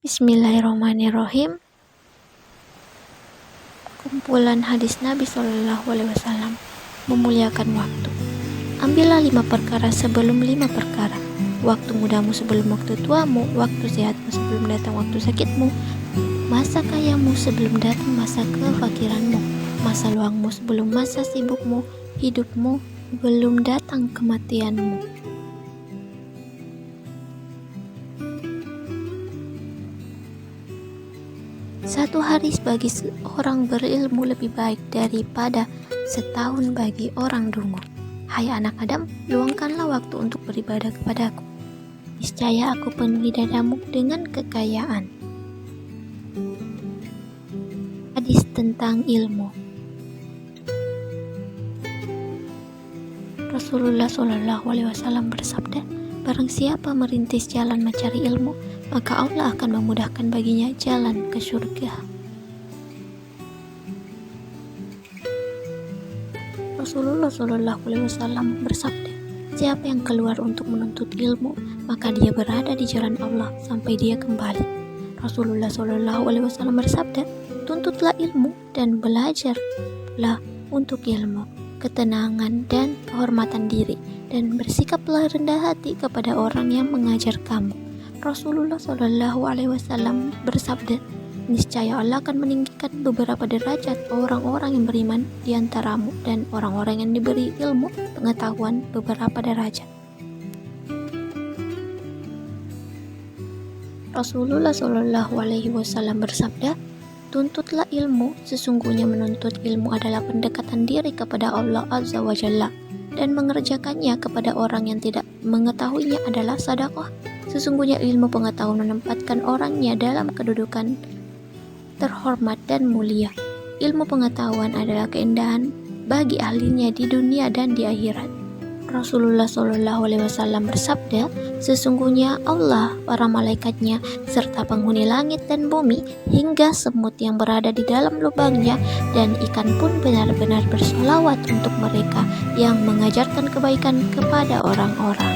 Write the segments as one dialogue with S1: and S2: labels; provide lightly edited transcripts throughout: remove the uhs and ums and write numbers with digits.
S1: Bismillahirrahmanirrahim. Kumpulan hadis Nabi SAW memuliakan waktu. Ambillah 5 perkara sebelum 5 perkara. Waktu mudamu sebelum waktu tuamu, waktu sehatmu sebelum datang waktu sakitmu, masa kayamu sebelum datang masa kefakiranmu, masa luangmu sebelum masa sibukmu, hidupmu belum datang kematianmu. Satu hari bagi seorang berilmu lebih baik daripada setahun bagi orang dungu. Hai anak Adam, luangkanlah waktu untuk beribadah kepadaku. Niscaya aku penuhi dadamu dengan kekayaan. Hadis tentang ilmu. Rasulullah SAW bersabda, barang siapa merintis jalan mencari ilmu, maka Allah akan memudahkan baginya jalan ke surga. Rasulullah SAW bersabda, siapa yang keluar untuk menuntut ilmu, maka dia berada di jalan Allah sampai dia kembali. Rasulullah SAW bersabda, tuntutlah ilmu dan belajarlah untuk ilmu, ketenangan dan kehormatan diri, dan bersikaplah rendah hati kepada orang yang mengajar kamu. Rasulullah SAW bersabda, niscaya Allah akan meninggikan beberapa derajat orang-orang yang beriman di antaramu dan orang-orang yang diberi ilmu pengetahuan beberapa derajat. Rasulullah SAW bersabda, tuntutlah ilmu, sesungguhnya menuntut ilmu adalah pendekatan diri kepada Allah Azza wa Jalla, dan mengerjakannya kepada orang yang tidak mengetahuinya adalah sedekah. Sesungguhnya ilmu pengetahuan menempatkan orangnya dalam kedudukan terhormat dan mulia. Ilmu pengetahuan adalah keindahan bagi ahlinya di dunia dan di akhirat. Rasulullah SAW bersabda, sesungguhnya Allah, para malaikatnya, serta penghuni langit dan bumi, hingga semut yang berada di dalam lubangnya, dan ikan pun benar-benar bersolawat untuk mereka yang mengajarkan kebaikan kepada orang-orang.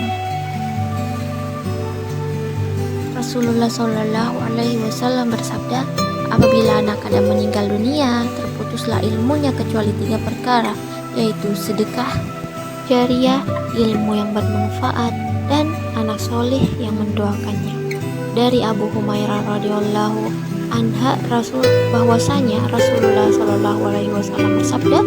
S1: Rasulullah SAW bersabda, apabila anak Adam meninggal dunia, terputuslah ilmunya kecuali 3 perkara, yaitu sedekah jariah, ilmu yang bermanfaat, dan anak soleh yang mendoakannya. Dari Abu Humairah radhiyallahu anha bahwasanya Rasulullah SAW bersabda,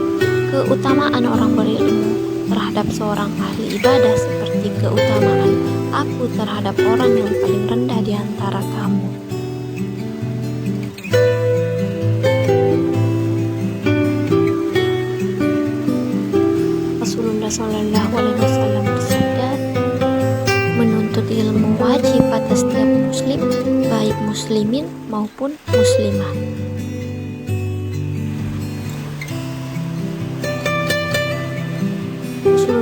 S1: keutamaan orang berilmu terhadap seorang ahli ibadah seperti keutamaan aku terhadap orang yang paling rendah di antara kamu. Rasulullah SAW bersabda, menuntut ilmu wajib atas setiap muslim, baik muslimin maupun muslimah.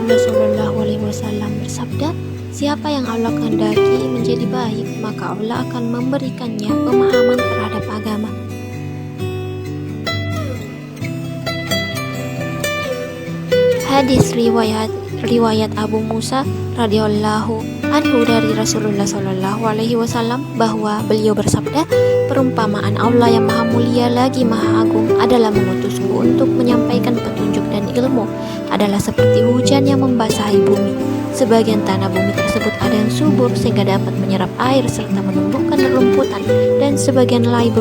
S1: Rasulullah SAW bersabda, siapa yang Allah kehendaki menjadi baik, maka Allah akan memberikannya pemahaman terhadap agama. Hadis riwayat Abu Musa radhiyallahu anhu dari Rasulullah SAW bahwa beliau bersabda, perumpamaan Allah yang maha mulia lagi maha agung adalah mengutusku untuk menyampaikan petunjuk dan ilmu adalah seperti hujan yang membasahi bumi. Sebagian tanah bumi tersebut ada yang subur sehingga dapat menyerap air serta menumbuhkan rumputan, dan sebagian lain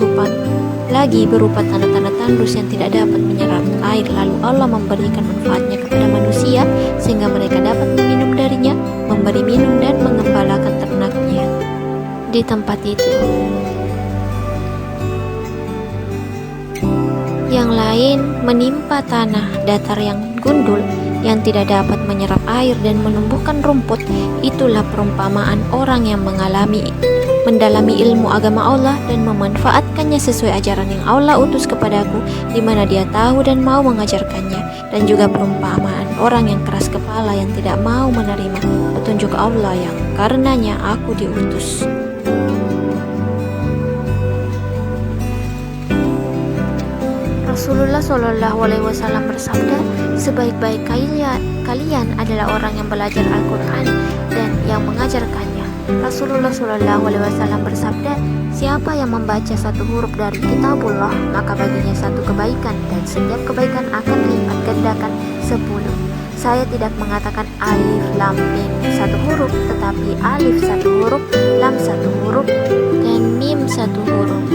S1: berupa tanah-tanah tandus yang tidak dapat menyerap air, lalu Allah memberikan manfaatnya kepada manusia sehingga mereka dapat meminum darinya, memberi minum dan mengembalakan ternaknya di tempat itu. Yang lain menimpa tanah datar yang gundul yang tidak dapat menyerap air dan menumbuhkan rumput. Itulah perumpamaan orang yang mendalami ilmu agama Allah dan memanfaatkannya sesuai ajaran yang Allah utus kepadaku, di mana dia tahu dan mau mengajarkannya, dan juga perumpamaan orang yang keras kepala yang tidak mau menerima petunjuk Allah yang karenanya aku diutus. Rasulullah SAW bersabda, sebaik-baik kalian adalah orang yang belajar Al-Quran dan yang mengajarkannya. Rasulullah Shallallahu Alaihi Wasallam bersabda, siapa yang membaca satu huruf dari kitabullah, maka baginya satu kebaikan, dan setiap kebaikan akan dilipat gandakan 10. Saya tidak mengatakan alif lam mim satu huruf, tetapi alif satu huruf, lam satu huruf, dan mim satu huruf.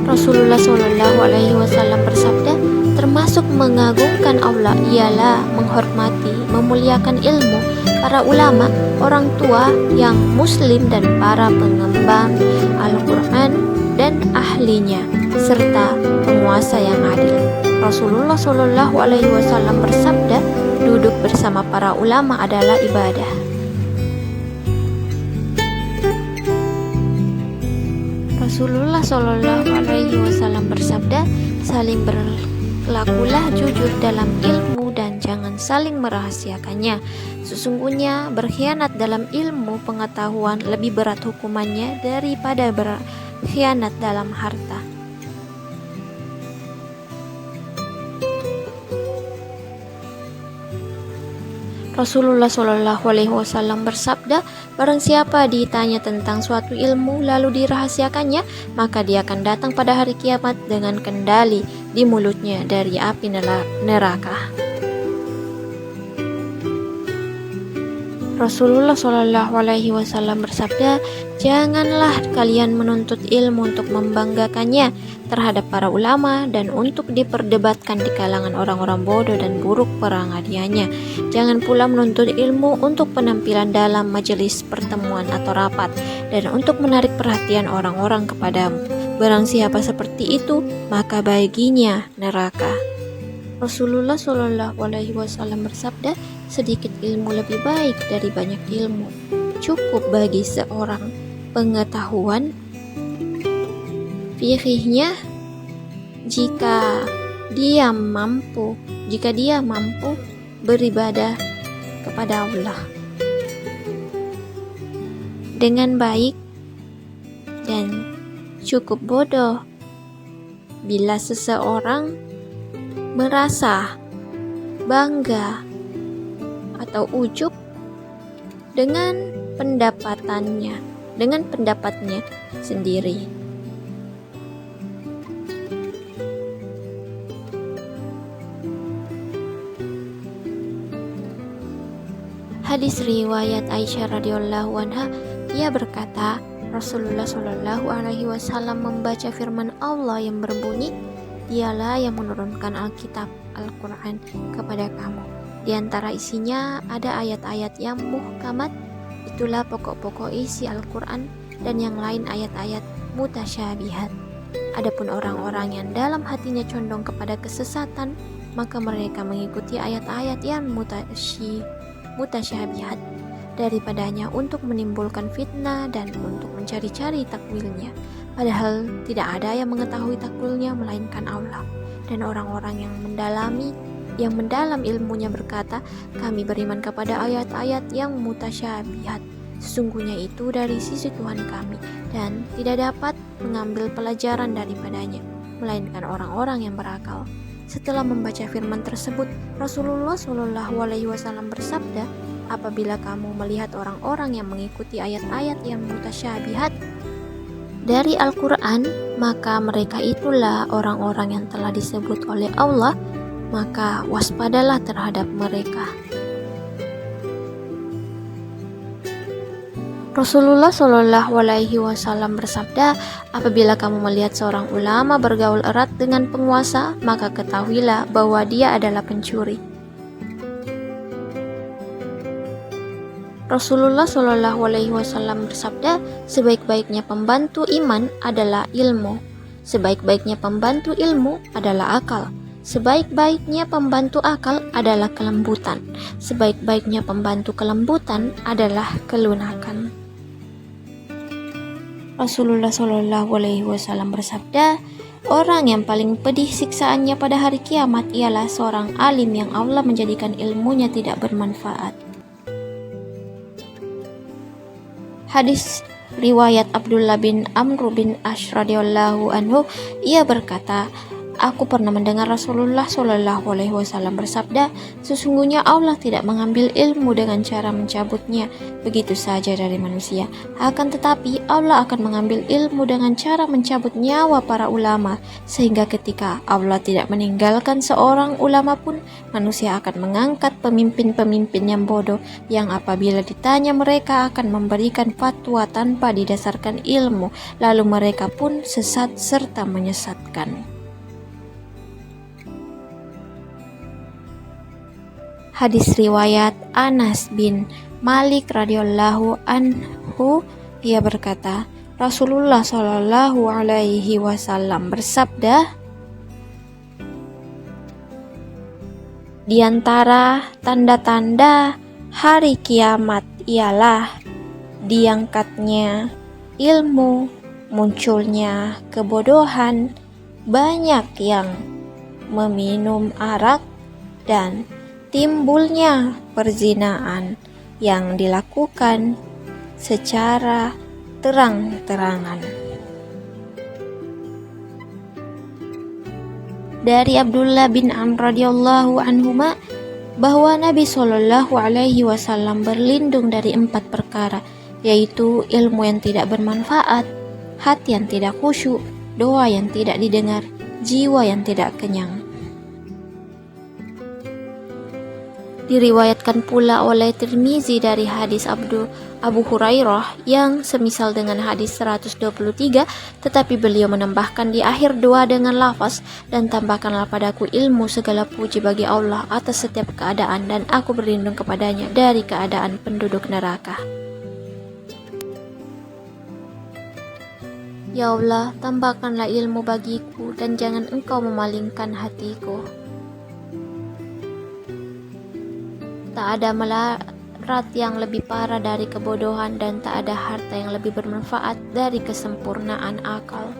S1: Rasulullah Shallallahu Alaihi Wasallam bersabda, termasuk mengagungkan Allah ialah menghormati, memuliakan ilmu, para ulama, orang tua yang muslim dan para pengemban Al-Quran dan ahlinya, serta penguasa yang adil. Rasulullah Shallallahu Alaihi Wasallam bersabda, duduk bersama para ulama adalah ibadah. Rasulullah Shallallahu Alaihi Wasallam bersabda, saling berlakulah jujur dalam ilmu dan jangan saling merahasiakannya. Sesungguhnya berkhianat dalam ilmu pengetahuan lebih berat hukumannya daripada berkhianat dalam harta. Rasulullah Shallallahu Alaihi Wasallam bersabda, barang siapa ditanya tentang suatu ilmu lalu dirahasiakannya, maka dia akan datang pada hari kiamat dengan kendali di mulutnya dari api neraka. Rasulullah Shallallahu Alaihi Wasallam bersabda, janganlah kalian menuntut ilmu untuk membanggakannya terhadap para ulama dan untuk diperdebatkan di kalangan orang-orang bodoh dan buruk pengadilannya. Jangan pula menuntut ilmu untuk penampilan dalam majelis pertemuan atau rapat dan untuk menarik perhatian orang-orang kepadamu. Barang siapa seperti itu, maka baginya neraka. Rasulullah Shallallahu Alaihi Wasallam bersabda, sedikit ilmu lebih baik dari banyak ilmu. Cukup bagi seorang pengetahuan fikihnya jika dia mampu beribadah kepada Allah dengan baik, dan cukup bodoh bila seseorang merasa bangga atau ujub dengan pendapatnya sendiri. Hadis riwayat Aisyah radhiyallahu anha, ia berkata, Rasulullah Shallallahu Alaihi Wasallam membaca firman Allah yang berbunyi, dialah yang menurunkan Alkitab Al-Quran kepada kamu. Di antara isinya ada ayat-ayat yang muhkamat, itulah pokok-pokok isi Al-Quran, dan yang lain ayat-ayat mutasyabihat. Adapun orang-orang yang dalam hatinya condong kepada kesesatan, maka mereka mengikuti ayat-ayat yang mutasyabihat daripadanya untuk menimbulkan fitnah dan untuk mencari-cari takwilnya. Padahal tidak ada yang mengetahui takwilnya melainkan Allah. Dan orang-orang yang mendalam ilmunya berkata, kami beriman kepada ayat-ayat yang mutasyabihat. Sesungguhnya itu dari sisi Tuhan kami dan tidak dapat mengambil pelajaran daripadanya, melainkan orang-orang yang berakal. Setelah membaca firman tersebut, Rasulullah Shallallahu Alaihi Wasallam bersabda, apabila kamu melihat orang-orang yang mengikuti ayat-ayat yang mutasyabihat dari Al-Quran, maka mereka itulah orang-orang yang telah disebut oleh Allah, maka waspadalah terhadap mereka. Rasulullah Shallallahu Alaihi Wasallam bersabda, apabila kamu melihat seorang ulama bergaul erat dengan penguasa, maka ketahuilah bahwa dia adalah pencuri. Rasulullah Shallallahu Alaihi Wasallam bersabda, sebaik-baiknya pembantu iman adalah ilmu, sebaik-baiknya pembantu ilmu adalah akal, sebaik-baiknya pembantu akal adalah kelembutan, sebaik-baiknya pembantu kelembutan adalah kelunakan. Rasulullah Shallallahu Alaihi Wasallam bersabda, orang yang paling pedih siksaannya pada hari kiamat ialah seorang alim yang Allah menjadikan ilmunya tidak bermanfaat. Hadis riwayat Abdullah bin Amr bin Ash radhiyallahu anhu, ia berkata, Aku pernah mendengar Rasulullah Shallallahu Alaihi Wasallam bersabda, sesungguhnya Allah tidak mengambil ilmu dengan cara mencabutnya begitu saja dari manusia. Akan tetapi Allah akan mengambil ilmu dengan cara mencabut nyawa para ulama, sehingga ketika Allah tidak meninggalkan seorang ulama pun, manusia akan mengangkat pemimpin-pemimpin yang bodoh, yang apabila ditanya mereka akan memberikan fatwa tanpa didasarkan ilmu, lalu mereka pun sesat serta menyesatkan. Hadis riwayat Anas bin Malik radhiyallahu anhu, ia berkata, Rasulullah Shallallahu Alaihi Wasallam bersabda, di antara tanda-tanda hari kiamat ialah diangkatnya ilmu, munculnya kebodohan, banyak yang meminum arak, dan timbulnya perzinaan yang dilakukan secara terang-terangan. Dari Abdullah bin Amr radhiyallahu anhuma bahwa Nabi Shallallahu Alaihi Wasallam berlindung dari 4 perkara, yaitu ilmu yang tidak bermanfaat, hati yang tidak khusyuk, doa yang tidak didengar, jiwa yang tidak kenyang. Diriwayatkan pula oleh Tirmizi dari hadis Abu Hurairah yang semisal dengan hadis 123, tetapi beliau menambahkan di akhir doa dengan lafaz, dan tambahkanlah padaku ilmu, segala puji bagi Allah atas setiap keadaan, dan aku berlindung kepadanya dari keadaan penduduk neraka. Ya Allah, tambahkanlah ilmu bagiku dan jangan Engkau memalingkan hatiku. Tak ada melarat yang lebih parah dari kebodohan, dan tak ada harta yang lebih bermanfaat dari kesempurnaan akal.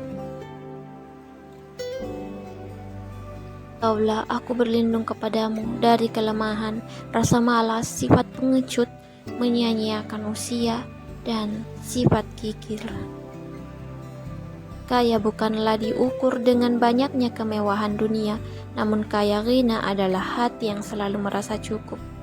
S1: Ya Allah, aku berlindung kepadamu dari kelemahan, rasa malas, sifat pengecut, menyia-nyiakan usia, dan sifat kikir. Kaya bukanlah diukur dengan banyaknya kemewahan dunia, namun kaya ghina adalah hati yang selalu merasa cukup.